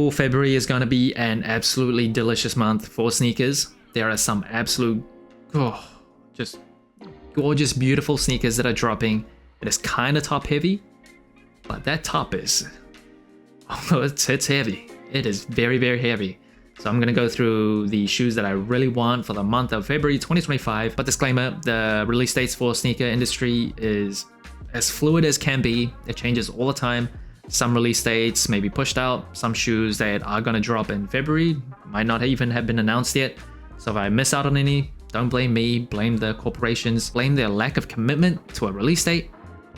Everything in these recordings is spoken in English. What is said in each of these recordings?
April, February is going to be an absolutely delicious month for sneakers. There are some absolute, just gorgeous, beautiful sneakers that are dropping. It is kind of top heavy, but that top is, it's heavy. It is very, very heavy. So I'm going to go through the shoes that I really want for the month of February 2025. But disclaimer, the release dates for sneaker industry is as fluid as can be. It changes all the time. Some release dates may be pushed out. Some shoes that are going to drop in February might not even have been announced yet. So if I miss out on any, don't blame me, blame the corporations, blame their lack of commitment to a release date.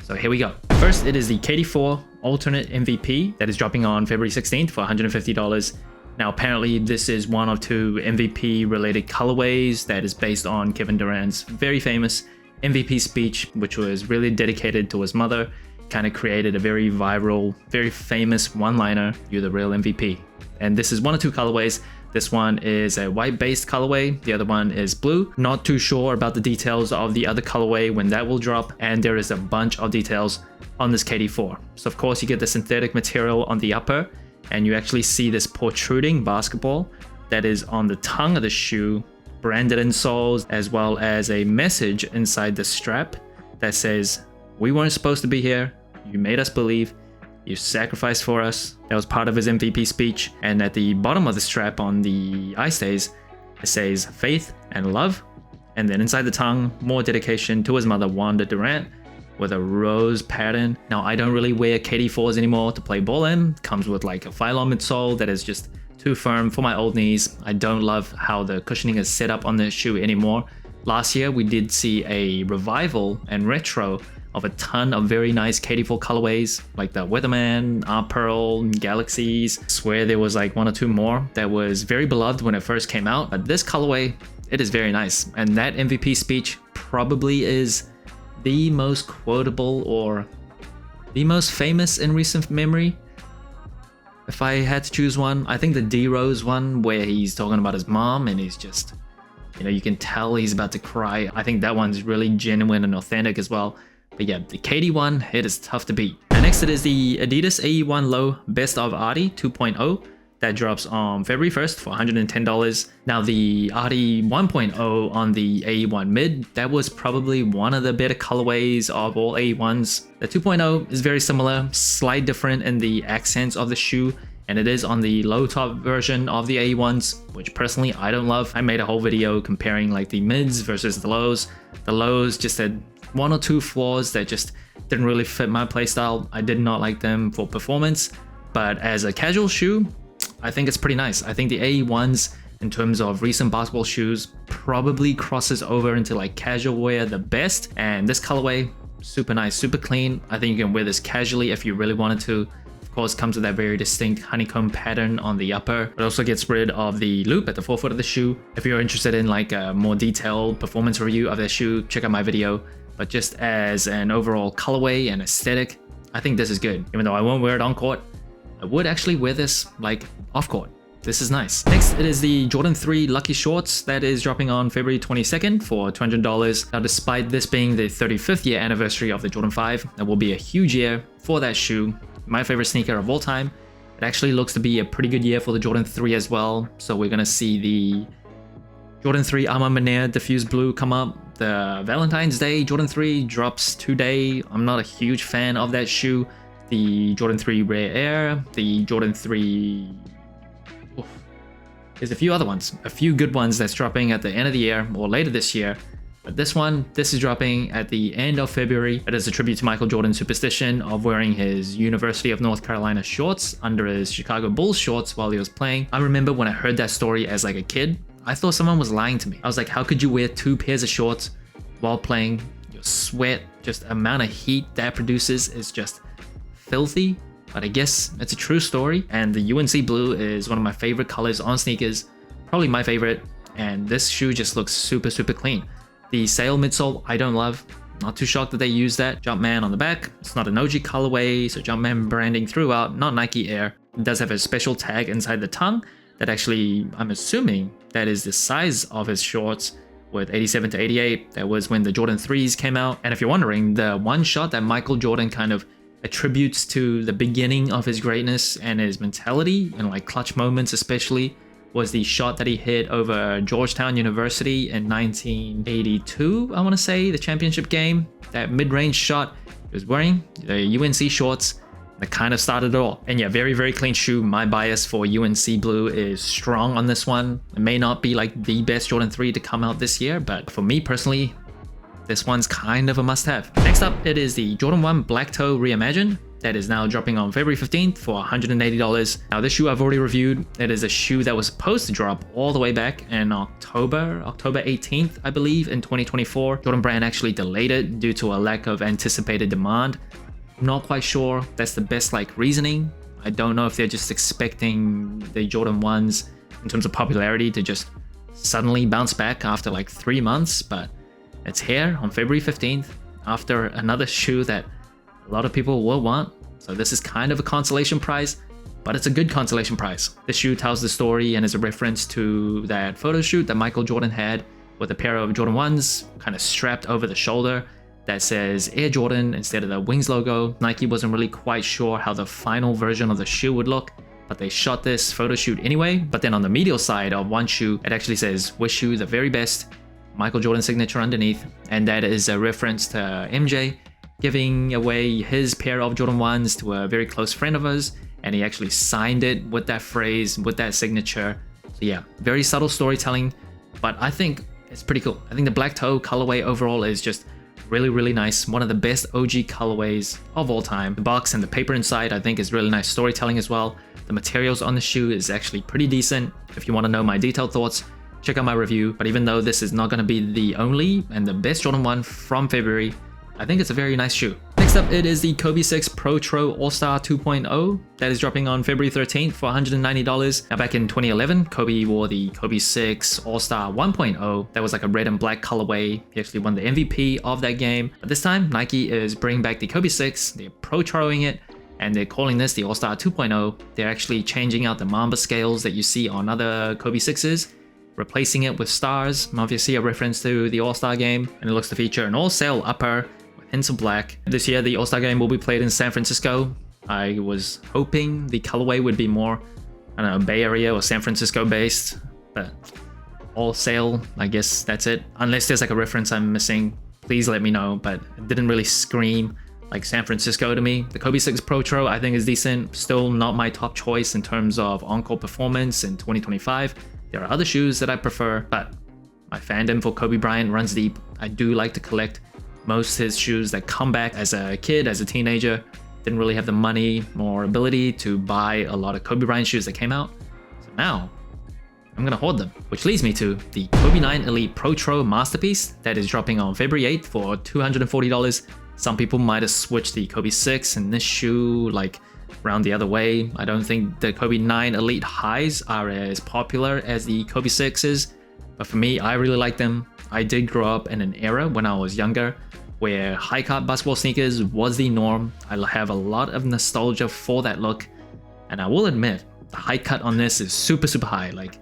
So here we go. First, it is the KD4 Alternate MVP that is dropping on February 16th for $150. Now, apparently this is one of two MVP related colorways that is based on Kevin Durant's very famous MVP speech, which was really dedicated to his mother. Kind of created a very viral, very famous one-liner, "You're the real MVP." And this is one of two colorways. This one is a white-based colorway. The other one is blue. Not too sure about the details of the other colorway when that will drop. And there is a bunch of details on this KD4. So of course you get the synthetic material on the upper, and you actually see this protruding basketball that is on the tongue of the shoe, branded insoles, as well as a message inside the strap that says, "We weren't supposed to be here. You made us believe. You sacrificed for us." That was part of his MVP speech. And at the bottom of the strap on the eye stays, it says faith and love. And then inside the tongue, more dedication to his mother, Wanda Durant, with a rose pattern. Now, I don't really wear KD4s anymore to play ball in. Comes with like a Phylon midsole that is just too firm for my old knees. I don't love how the cushioning is set up on the shoe anymore. Last year, we did see a revival and retro of a ton of very nice KD4 colorways, like the Weatherman, Art Pearl, Galaxies. I swear there was like one or two more that was very beloved when it first came out. But this colorway, it is very nice. And that MVP speech probably is the most quotable or the most famous in recent memory. If I had to choose one, I think the D-Rose one where he's talking about his mom and he's just, you can tell he's about to cry. I think that one's really genuine and authentic as well. But yeah, the KD one, it is tough to beat. And next it is the Adidas AE1 Low Best of Arty 2.0. That drops on February 1st for $110. Now the Arty 1.0 on the AE1 Mid, that was probably one of the better colorways of all AE1s. The 2.0 is very similar, slight different in the accents of the shoe, and it is on the low top version of the AE1s, which personally I don't love. I made a whole video comparing like the mids versus the lows. The lows just had one or two flaws that just didn't really fit my playstyle. I did not like them for performance, but as a casual shoe, I think it's pretty nice. I think the AE1s, in terms of recent basketball shoes, probably crosses over into like casual wear the best. And this colorway, super nice, super clean. I think you can wear this casually if you really wanted to. Of course, comes with that very distinct honeycomb pattern on the upper. It also gets rid of the loop at the forefoot of the shoe. If you're interested in like a more detailed performance review of the shoe, check out my video. But just as an overall colorway and aesthetic, I think this is good. Even though I won't wear it on court, I would actually wear this like off court. This is nice. Next, it is the Jordan 3 Lucky Shorts that is dropping on February 22nd for $200. Now, despite this being the 35th year anniversary of the Jordan 5, it will be a huge year for that shoe. My favorite sneaker of all time. It actually looks to be a pretty good year for the Jordan 3 as well. So we're gonna see the Jordan 3 Armand Manère Diffuse Blue come up. The Valentine's Day Jordan 3 drops today. I'm not a huge fan of that shoe. The Jordan 3 Rare Air, the Jordan 3... There's a few other ones, a few good ones that's dropping at the end of the year or later this year. But this is dropping at the end of February. It is a tribute to Michael Jordan's superstition of wearing his University of North Carolina shorts under his Chicago Bulls shorts while he was playing. I remember when I heard that story as like a kid, I thought someone was lying to me. I was like, how could you wear two pairs of shorts while playing? Your sweat, just amount of heat that produces is just filthy. But I guess it's a true story. And the UNC blue is one of my favorite colors on sneakers, probably my favorite. And this shoe just looks super, super clean. The sail midsole, I don't love. Not too shocked that they use that. Jumpman on the back. It's not an OG colorway, so Jumpman branding throughout, not Nike Air. It does have a special tag inside the tongue that actually, I'm assuming, that is the size of his shorts with 87 to 88. That was when the Jordan 3s came out. And if you're wondering, the one shot that Michael Jordan kind of attributes to the beginning of his greatness and his mentality and like clutch moments especially was the shot that he hit over Georgetown University in 1982, I want to say, the championship game. That mid-range shot, he was wearing the UNC shorts that kind of started it all. And yeah, very, very clean shoe. My bias for UNC Blue is strong on this one. It may not be like the best Jordan 3 to come out this year, but for me personally, this one's kind of a must-have. Next up, it is the Jordan 1 Black Toe Reimagined that is now dropping on February 15th for $180. Now this shoe I've already reviewed. It is a shoe that was supposed to drop all the way back in October 18th, I believe, in 2024. Jordan Brand actually delayed it due to a lack of anticipated demand. I'm not quite sure that's the best like reasoning. I don't know if they're just expecting the Jordan 1s in terms of popularity to just suddenly bounce back after like 3 months, but it's here on February 15th after another shoe that a lot of people will want. So this is kind of a consolation prize, but it's a good consolation prize. This shoe tells the story and is a reference to that photo shoot that Michael Jordan had with a pair of Jordan 1s kind of strapped over the shoulder that says Air Jordan instead of the Wings logo. Nike wasn't really quite sure how the final version of the shoe would look, but they shot this photo shoot anyway. But then on the medial side of one shoe, it actually says wish you the very best, Michael Jordan signature underneath, and that is a reference to MJ giving away his pair of Jordan 1s to a very close friend of his, and he actually signed it with that phrase, with that signature. So yeah, very subtle storytelling, but I think it's pretty cool. I think the black toe colorway overall is just really, really nice. One of the best OG colorways of all time. The box and the paper inside I think is really nice storytelling as well. The materials on the shoe is actually pretty decent. If you want to know my detailed thoughts, check out my review. But even though this is not going to be the only and the best Jordan 1 from February, I think it's a very nice shoe. Next up, it is the Kobe 6 Pro Tro All-Star 2.0 that is dropping on February 13th for $190. Now back in 2011, Kobe wore the Kobe 6 All-Star 1.0 that was like a red and black colorway. He actually won the MVP of that game. But this time, Nike is bringing back the Kobe 6, they're Pro Troing it, and they're calling this the All-Star 2.0. They're actually changing out the Mamba scales that you see on other Kobe 6s, replacing it with stars, obviously a reference to the All-Star game, and it looks to feature an all-sail upper with hints of black. This year, the All-Star game will be played in San Francisco. I was hoping the colorway would be more, I don't know, Bay Area or San Francisco based, but all-sail, I guess that's it. Unless there's like a reference I'm missing, please let me know, but it didn't really scream like San Francisco to me. The Kobe 6 Pro Tro I think is decent, still not my top choice in terms of on-court performance in 2025. There are other shoes that I prefer, but my fandom for Kobe Bryant runs deep. I do like to collect most of his shoes that come back. As a kid, as a teenager, didn't really have the money or ability to buy a lot of Kobe Bryant shoes that came out. So now, I'm gonna hoard them. Which leads me to the Kobe 9 Elite Pro Tro Masterpiece that is dropping on February 8th for $240. Some people might have switched the Kobe 6 and this shoe like around the other way. I don't think the Kobe 9 Elite Highs are as popular as the Kobe 6s, but for me, I really like them. I did grow up in an era when I was younger where high-cut basketball sneakers was the norm. I have a lot of nostalgia for that look, and I will admit, the high cut on this is super, super high, like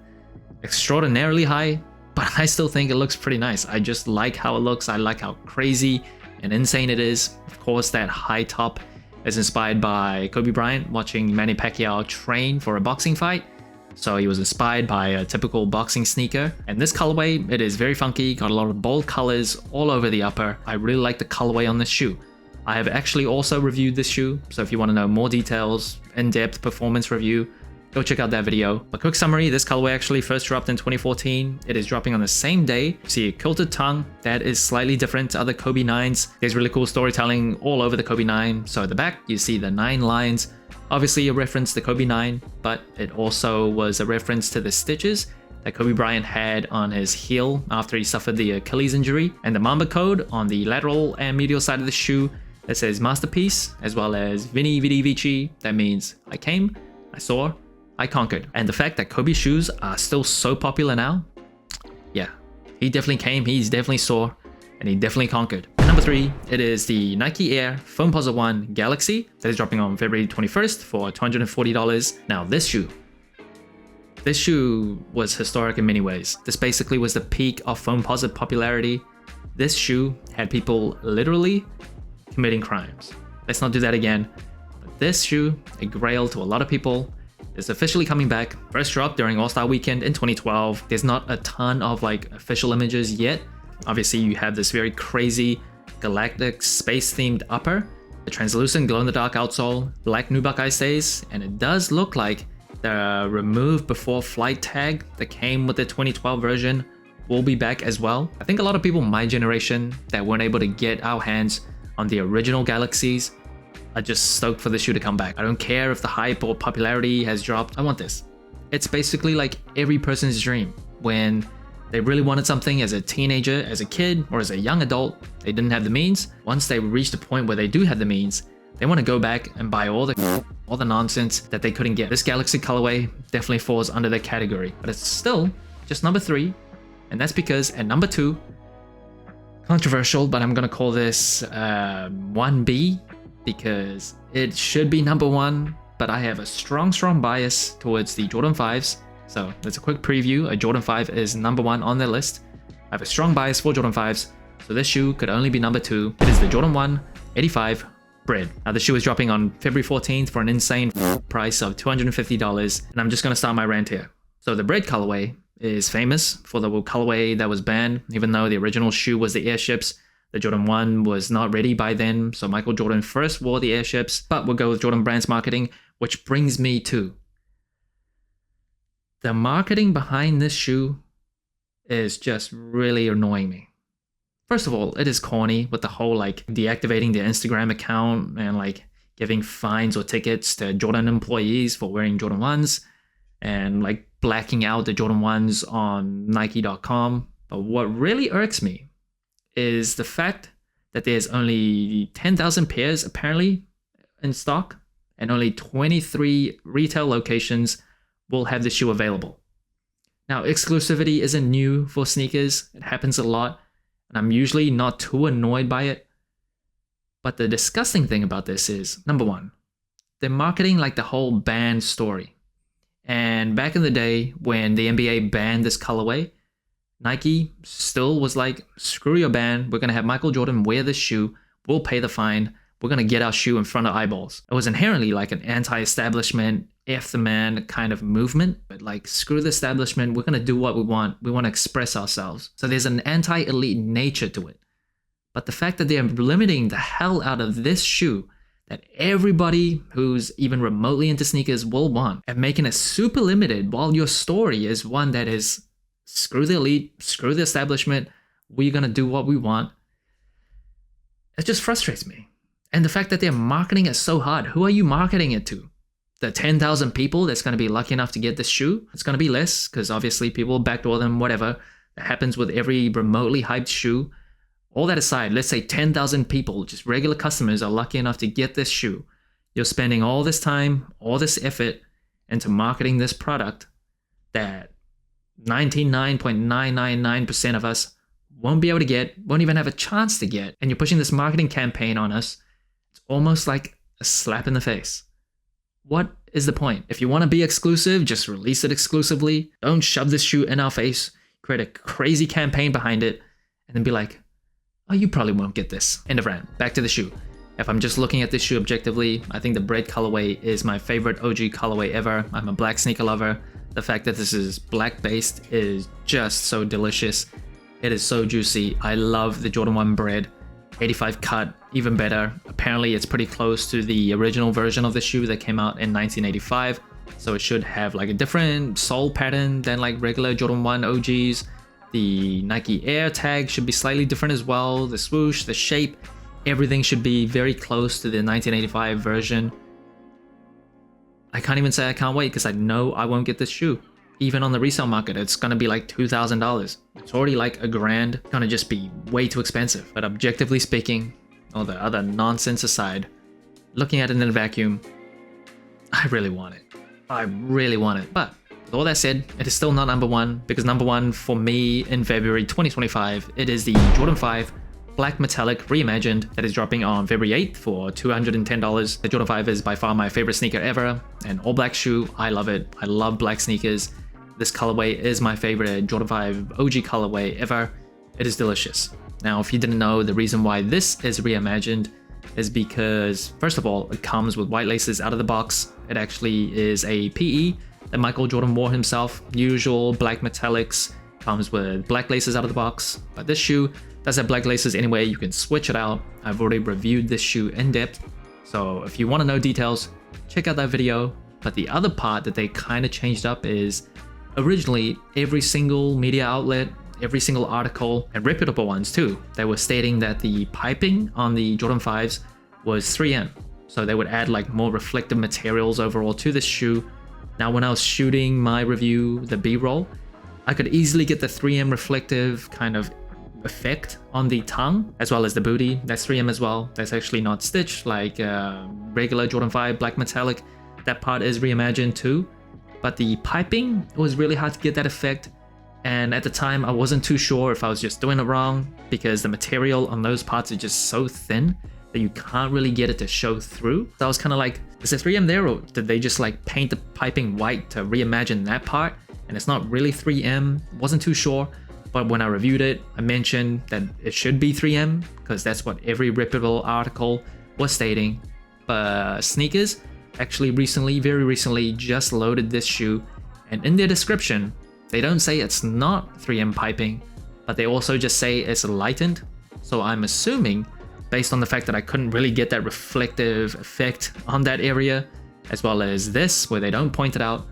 extraordinarily high, but I still think it looks pretty nice. I just like how it looks. I like how crazy and insane it is. Of course, that high top is inspired by Kobe Bryant watching Manny Pacquiao train for a boxing fight. So he was inspired by a typical boxing sneaker. And this colorway, it is very funky, got a lot of bold colors all over the upper. I really like the colorway on this shoe. I have actually also reviewed this shoe, so if you want to know more details, in-depth performance review, go check out that video. A quick summary, this colorway actually first dropped in 2014. It is dropping on the same day. You see a quilted tongue that is slightly different to other Kobe 9s. There's really cool storytelling all over the Kobe 9. So at the back, you see the 9 lines. Obviously a reference to Kobe 9, but it also was a reference to the stitches that Kobe Bryant had on his heel after he suffered the Achilles injury, and the Mamba code on the lateral and medial side of the shoe that says Masterpiece, as well as Vini Vidi Vici, that means I came, I saw, I conquered. And the fact that Kobe shoes are still so popular now, yeah, he definitely came, he's definitely saw, and he definitely conquered. And number 3, it is the Nike Air Foamposite 1 Galaxy that is dropping on February 21st for $240. Now this shoe was historic in many ways. This basically was the peak of Foamposite popularity. This shoe had people literally committing crimes. let's not do that again. But this shoe, a grail to a lot of people, is officially coming back. First dropped during All-Star Weekend in 2012. There's not a ton of like official images yet. Obviously you have this very crazy galactic space themed upper, the translucent glow-in-the-dark outsole, black nubuck eye stays, and it does look like the remove before flight tag that came with the 2012 version will be back as well. I think a lot of people my generation that weren't able to get our hands on the original Galaxies are just stoked for the shoe to come back. I don't care if the hype or popularity has dropped, I want this. It's basically like every person's dream. When they really wanted something as a teenager, as a kid, or as a young adult, they didn't have the means. Once they reached a point where they do have the means, they want to go back and buy all the nonsense that they couldn't get. This Galaxy colorway definitely falls under the category, but it's still just number 3, and that's because at number 2, controversial, but I'm gonna call this 1B because it should be number 1, but I have a strong bias towards the Jordan 5s. So that's a quick preview. A Jordan 5 is number 1 on their list. I have a strong bias for Jordan 5s, so this shoe could only be number 2. It is the Jordan 1 85 Bred. Now the shoe is dropping on February 14th for an insane price of $250, and I'm just gonna start my rant here. So the Bred colorway is famous for the colorway that was banned, even though the original shoe was the Airships. The Jordan 1 was not ready by then, so Michael Jordan first wore the Airships, but we'll go with Jordan Brand's marketing, which brings me to the marketing behind this shoe is just really annoying me. First of all, it is corny with the whole like deactivating their Instagram account and like giving fines or tickets to Jordan employees for wearing Jordan 1s and like blacking out the Jordan 1s on Nike.com. But what really irks me is the fact that there's only 10,000 pairs apparently in stock and only 23 retail locations will have the shoe available. Now, exclusivity isn't new for sneakers. It happens a lot, and I'm usually not too annoyed by it. But the disgusting thing about this is, number 1, they're marketing like the whole ban story. And back in the day when the NBA banned this colorway, Nike still was like, screw your ban, we're gonna have Michael Jordan wear this shoe, we'll pay the fine, we're gonna get our shoe in front of eyeballs. It was inherently like an anti-establishment, F the man kind of movement, but like screw the establishment, we're gonna do what we want to express ourselves. So there's an anti-elite nature to it. But the fact that they're limiting the hell out of this shoe that everybody who's even remotely into sneakers will want, and making it super limited while your story is one that is screw the elite, screw the establishment, we're gonna do what we want, it just frustrates me. And the fact that they're marketing it so hard, who are you marketing it to? The 10,000 people that's going to be lucky enough to get this shoe? It's going to be less because obviously people backdoor them, whatever. That happens with every remotely hyped shoe. All that aside, let's say 10,000 people, just regular customers, are lucky enough to get this shoe. You're spending all this time, all this effort into marketing this product that 99.999% of us won't be able to get, won't even have a chance to get. And you're pushing this marketing campaign on us. It's almost like a slap in the face. What is the point? If you want to be exclusive, just release it exclusively. Don't shove this shoe in our face, create a crazy campaign behind it, and then be like, oh, you probably won't get this. End of rant. Back to the shoe. If I'm just looking at this shoe objectively, I think the Bred colorway is my favorite OG colorway ever. I'm a black sneaker lover. The fact that this is black based is just so delicious. It is so juicy. I love the Jordan 1 Bred. 85 cut, even better. Apparently it's pretty close to the original version of the shoe that came out in 1985. So it should have like a different sole pattern than like regular Jordan 1 OGs. The Nike Air tag should be slightly different as well. The swoosh, the shape, everything should be very close to the 1985 version. I can't even say I can't wait because I know I won't get this shoe. Even on the resale market, it's gonna be like $2,000. It's already like $1,000. It's gonna just be way too expensive. But objectively speaking, all the other nonsense aside, looking at it in a vacuum, I really want it. I really want it. But with all that said, it is still not number 1 because number 1 for me in February 2025, it is the Jordan 5 Black Metallic Reimagined that is dropping on February 8th for $210. The Jordan 5 is by far my favorite sneaker ever. An all black shoe, I love it. I love black sneakers. This colorway is my favorite Jordan 5 OG colorway ever. It is delicious. Now, if you didn't know, the reason why this is reimagined is because, first of all, it comes with white laces out of the box. It actually is a PE that Michael Jordan wore himself. Usual black metallics, comes with black laces out of the box. But this shoe does have black laces anyway. You can switch it out. I've already reviewed this shoe in depth. So if you want to know details, check out that video. But the other part that they kind of changed up is originally every single media outlet, every single article, and reputable ones too, they were stating that the piping on the Jordan 5s was 3M. So they would add like more reflective materials overall to this shoe. Now when I was shooting my review, the B-roll, I could easily get the 3M reflective kind of effect on the tongue as well as the booty. That's 3M as well. That's actually not stitched like regular Jordan 5 black metallic. That part is reimagined too. But the piping, it was really hard to get that effect. And at the time, I wasn't too sure if I was just doing it wrong because the material on those parts are just so thin that you can't really get it to show through. So I was kind of like, is it 3M there, or did they just like paint the piping white to reimagine that part? And it's not really 3M, wasn't too sure. But when I reviewed it, I mentioned that it should be 3M because that's what every reputable article was stating. But Sneakers actually very recently just loaded this shoe, and in their description, they don't say it's not 3M piping, but they also just say it's lightened. So I'm assuming, based on the fact that I couldn't really get that reflective effect on that area, as well as this, where they don't point it out,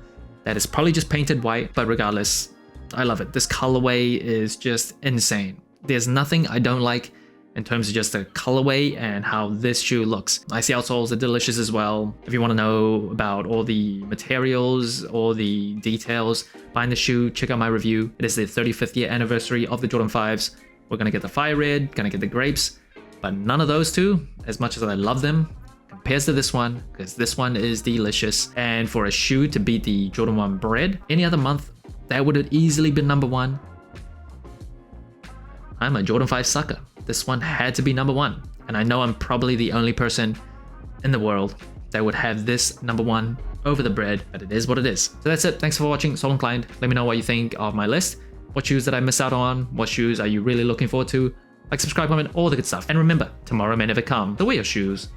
that it's probably just painted white. But regardless, I love it. This colorway is just insane. There's nothing I don't like in terms of just the colorway and how this shoe looks. Icy outsoles are delicious as well. If you want to know about all the materials or the details behind the shoe, check out my review. It is the 35th year anniversary of the Jordan 5s. We're gonna get the fire red, gonna get the grapes, but none of those two, as much as I love them, compares to this one, because this one is delicious. And for a shoe to beat the Jordan 1 Bread any other month, that would have easily been number one. I'm a Jordan 5 sucker. This one had to be number one. And I know I'm probably the only person in the world that would have this number one over the Bread, but it is what it is. So that's it. Thanks for watching. Soul Inclined. Let me know what you think of my list. What shoes did I miss out on? What shoes are you really looking forward to? Like, subscribe, comment, all the good stuff. And remember, tomorrow may never come. So wear your shoes.